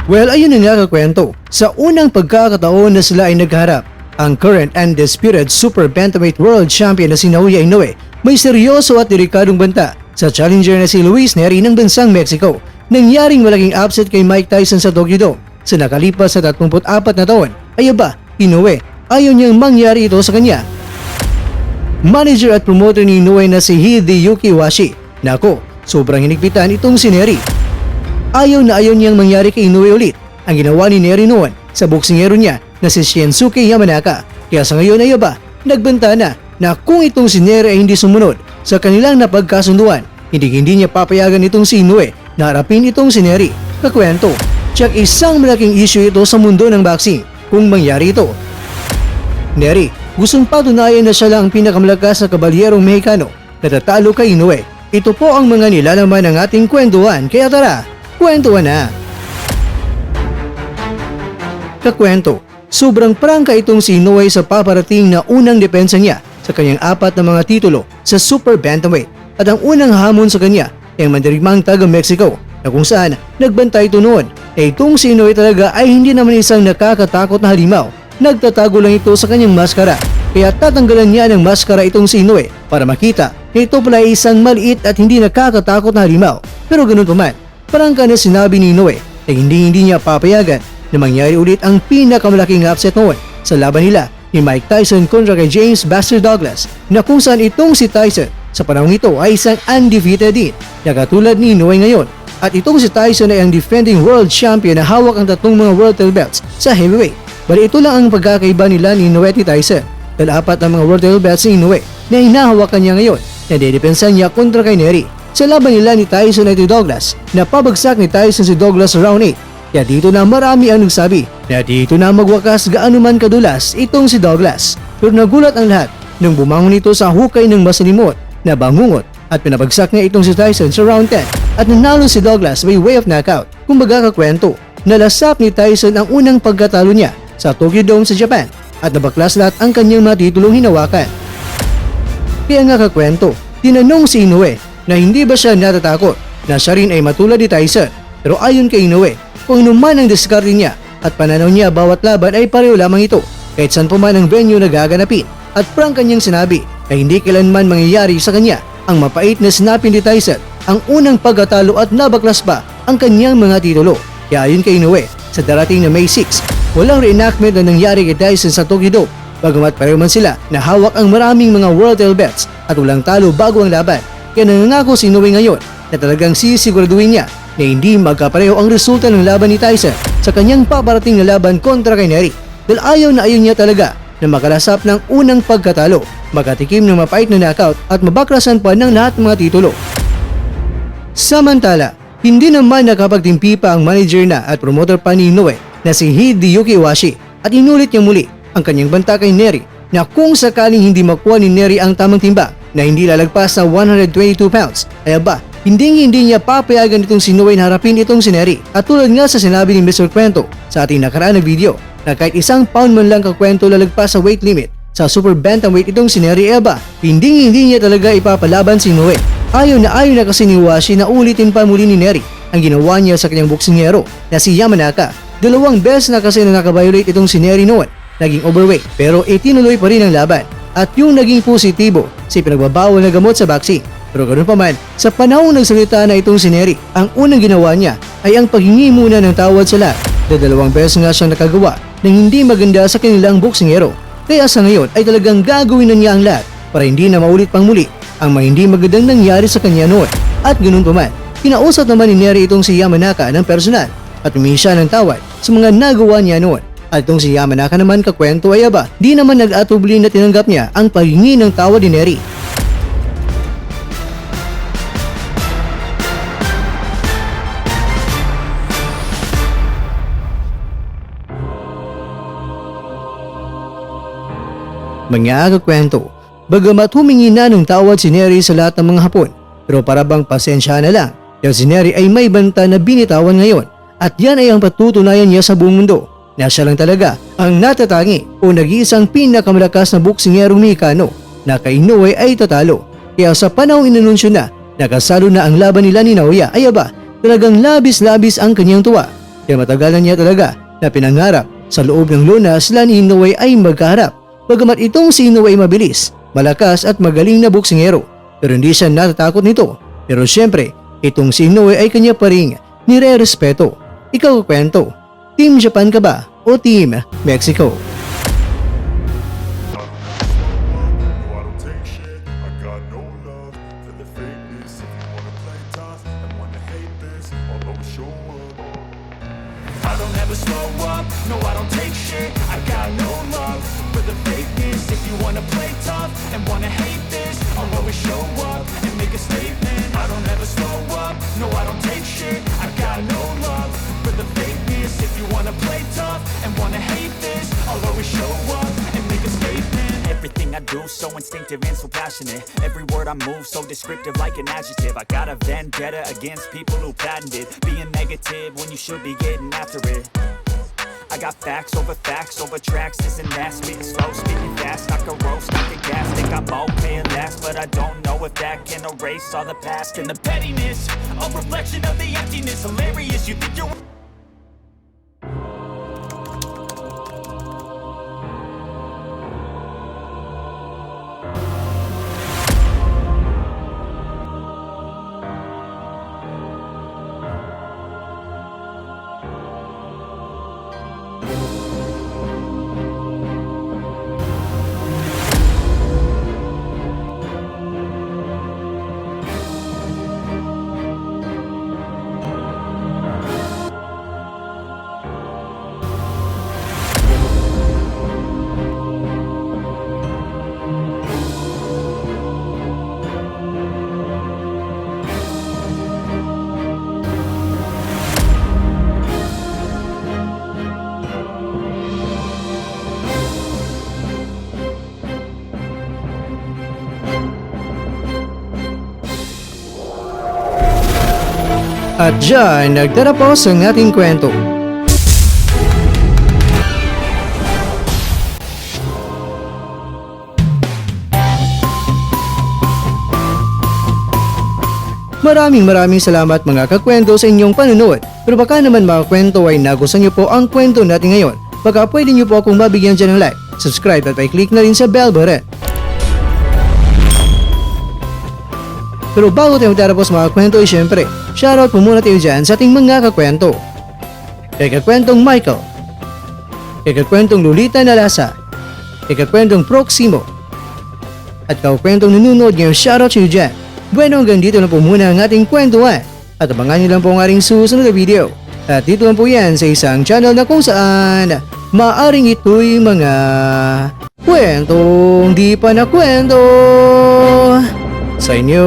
Well, ayun na nga kakwento. Sa unang pagkakataon na sila ay nagharap, ang current undisputed Super Bantamweight World Champion na si Naoya Inoue may seryoso at delikadong banta sa challenger na si Luis Nery ng bansang Mexico. Nangyaring malaking upset kay Mike Tyson sa Tokyo Dome sa nakalipas sa 34 na taon. Ay aba, Inoue, ayaw niyang mangyari ito sa kanya. Manager at promoter ni Inoue na si Hideyuki Washi. Nako, sobrang hinigpitan itong si Nery. Ayaw na ayaw niyang mangyari kay Inoue ulit ang ginawa ni Nery noon sa boksingero niya na si Shinsuke Yamanaka. Kaya sa ngayon ay aba, nagbanta na kung itong si Nery ay hindi sumunod sa kanilang napagkasunduan, hindi niya papayagan itong si Inoue na harapin itong si Nery. Kakwento, tsak isang malaking issue ito sa mundo ng boxing kung mangyari ito. Nery, gustong patunayan na siya lang ang pinakamalakas na kabalyerong Mexicano na tatalo kay Inoue. Ito po ang mga nilalaman ng ating kwentuhan, kaya tara, kwentuhan na! Kakwento, sobrang prangka itong si Inoue sa paparating na unang depensa niya sa kanyang 4 na mga titulo sa Super Bantamweight at ang unang hamon sa kanya ay ang mandirigmang taga Mexico na kung saan nagbantay ito noon na itong si Inoue talaga ay hindi naman isang nakakatakot na halimaw. Nagtatago lang ito sa kanyang maskara kaya tatanggalan niya ng maskara itong si Inoue para makita na ito pala ay isang maliit at hindi nakakatakot na halimaw. Pero ganun pa man, prangka na sinabi ni Inoue na hindi niya papayagan na mangyari ulit ang pinakamalaking upset noon sa laban nila ni Mike Tyson kontra kay James Buster Douglas na kung saan itong si Tyson sa panahong ito ay isang undefeated din na katulad ni Inoue ngayon. At itong si Tyson ay ang defending world champion na hawak ang 3 mga world title belts sa heavyweight. Bali ito lang ang pagkakaiba nila ni Inoue at ni Tyson dahil 4 ang mga world title belts ni Inoue na hinahawakan niya ngayon na didepensa niya kontra kay Nery. Sa laban nila ni Tyson at ni Douglas, napabagsak ni Tyson si Douglas sa round 8. Kaya dito na marami ang nagsabi na dito na magwakas gaano man kadulas itong si Douglas. Pero nagulat ang lahat nang bumangon ito sa hukay ng masalimot na bangungot at pinabagsak niya itong si Tyson sa round 10 at nanalo si Douglas by way of knockout. Kumbaga kakwento, nalasap ni Tyson ang unang pagkatalo niya sa Tokyo Dome sa Japan at nabaklas lahat ang kanyang mga titulong hinawakan. Kaya nga kakwento, tinanong si Inoue na hindi ba siya natatakot na siya rin ay matulad ni Tyson. Pero ayon kay Inoue, kung inuman ang diskarte niya at pananaw niya bawat laban ay pareho lamang ito kahit saan pa man ang venue na gaganapin. At prangka niyang sinabi na hindi kailanman mangyayari sa kanya ang mapait na sinabi ni Tyson ang unang pagkatalo at nabaklas pa ang kanyang mga titulo. Kaya ayon kay Inoue, sa darating na May 6, walang reenactment na nangyari kay Tyson sa Tokyo Dome. Bagamat pareho man sila na hawak ang maraming mga world title belts at walang talo bago ang laban. Kaya nangangako si Inoue ngayon na talagang sisiguraduhin niya na hindi magkapareho ang resulta ng laban ni Tyson sa kanyang paparating na laban kontra kay Nery. Dahil ayaw na ayaw niya talaga na makalasap ng unang pagkatalo, makatikim ng mapait na knockout at mabaklasan pa ng lahat ng mga titulo. Samantala, hindi naman nakapagtimpi pa ang manager na at promoter pa ni Inoue na si Hideyuki Washi at inulit niya muli ang kanyang banta kay Nery na kung sakaling hindi makuha ni Nery ang tamang timba na hindi lalagpas sa 122 pounds, ay aba, hindi niya papayagan itong si Inoue na harapin itong si Nery. At tulad nga sa sinabi ni Mr. Kwento sa ating nakaraan na video na kahit 1 pound man lang kakwento lalagpas sa weight limit sa Super Bantamweight itong si Nery, aba, hindi niya talaga ipapalaban si Inoue. Ayaw na kasi ni Washi na ulitin pa muli ni Nery ang ginawa niya sa kanyang boksingero na si Yamanaka. 2 beses na kasi na nakabiolate itong si Nery noon, naging overweight pero itinuloy pa rin ang laban. At yung naging positibo si pinagbabawal na gamot sa boxing. Pero ganoon pa man, sa panahong nagsalita na itong si Nery, ang unang ginawa niya ay ang paghingi muna ng tawad sa lahat. Dahil 2 beses nga siyang nakagawa ng hindi maganda sa kanilang boksingero. Kaya sa ngayon ay talagang gagawin na niya ang lahat para hindi na maulit pang muli ang mga hindi magandang nangyari sa kanya noon. At ganoon pa man, kinausap naman ni Nery itong si Yamanaka ng personal at humingi siya ng tawad sa mga nagawa niya noon. At itong si Yamanaka naman kakwento ay aba, di naman nag-atubli na tinanggap niya ang paghingi ng tawad ni Nery. Mga kakwento, bagamat humingi na ng tawad si Nery sa lahat ng mga Hapon, pero para bang pasensya na lang dahil si Nery ay may banta na binitawan ngayon at yan ay ang patutunayan niya sa buong mundo na siya lang talaga ang natatangi o nag-iisang pinakamalakas na boksingerong Mexicano na kay Inoue ay tatalo. Kaya sa panahong inanunsyo na nakasalo na ang laban nila ni Naoya ay aba, talagang labis-labis ang kanyang tuwa. kaya matagalan niya talaga na pinangarap sa loob ng luna sila ni Inoue ay magkaharap. Bagamat itong si Inoue ay mabilis, malakas at magaling na boksingero, pero hindi siya natatakot nito. Pero syempre, itong si Inoue ay kanya pa rin nire-respeto. Ikaw kwento, Team Japan ka ba o Team Mexico? I don't ever slow up, no I don't take shit. I got no love for the fakeness. If you wanna play tough and wanna hate this, I'll always show up and make a statement. I don't ever slow up, no I don't take shit. I got no love for the fakeness. If you wanna play tough and wanna hate this, I'll always show up and make a statement. Everything I do so instinctive and so passionate. Every word I move so descriptive like an adjective. I got a vendetta against people who patented being negative when you should be getting after it. I got facts over tracks. Isn't that spitting slow, spitting fast? I can roast, I can gas. Think I'm okay at last, but I don't know if that can erase all the past and the pettiness. A reflection of the emptiness. Hilarious, you think you're At dyan, nagtatapos ang ating kwento. Maraming salamat mga kakwento sa inyong panonood. Pero baka naman mga kwento ay nagustuhan niyo po ang kwento natin ngayon. Baka pwede niyo po akong mabigyan dyan ng like, subscribe at i-click na rin sa bell button. Pero bago tayo magtatapos mga kwento ay syempre, shoutout po muna tayo dyan sa ating mga kakwento. Kay kakwentong Michael, kay kakwentong Lolita Nalasa, kay kakwentong Proximo, at kakwentong nanonood ngayon, shoutout kayo dyan. Bueno, hanggang dito na po muna ang ating kwentuhan. At abangan nyo lang po ang ating susunod na video. At dito lang po yan sa isang channel na kung saan maaring ito'y mga kwentong di pa na kwento sa inyo.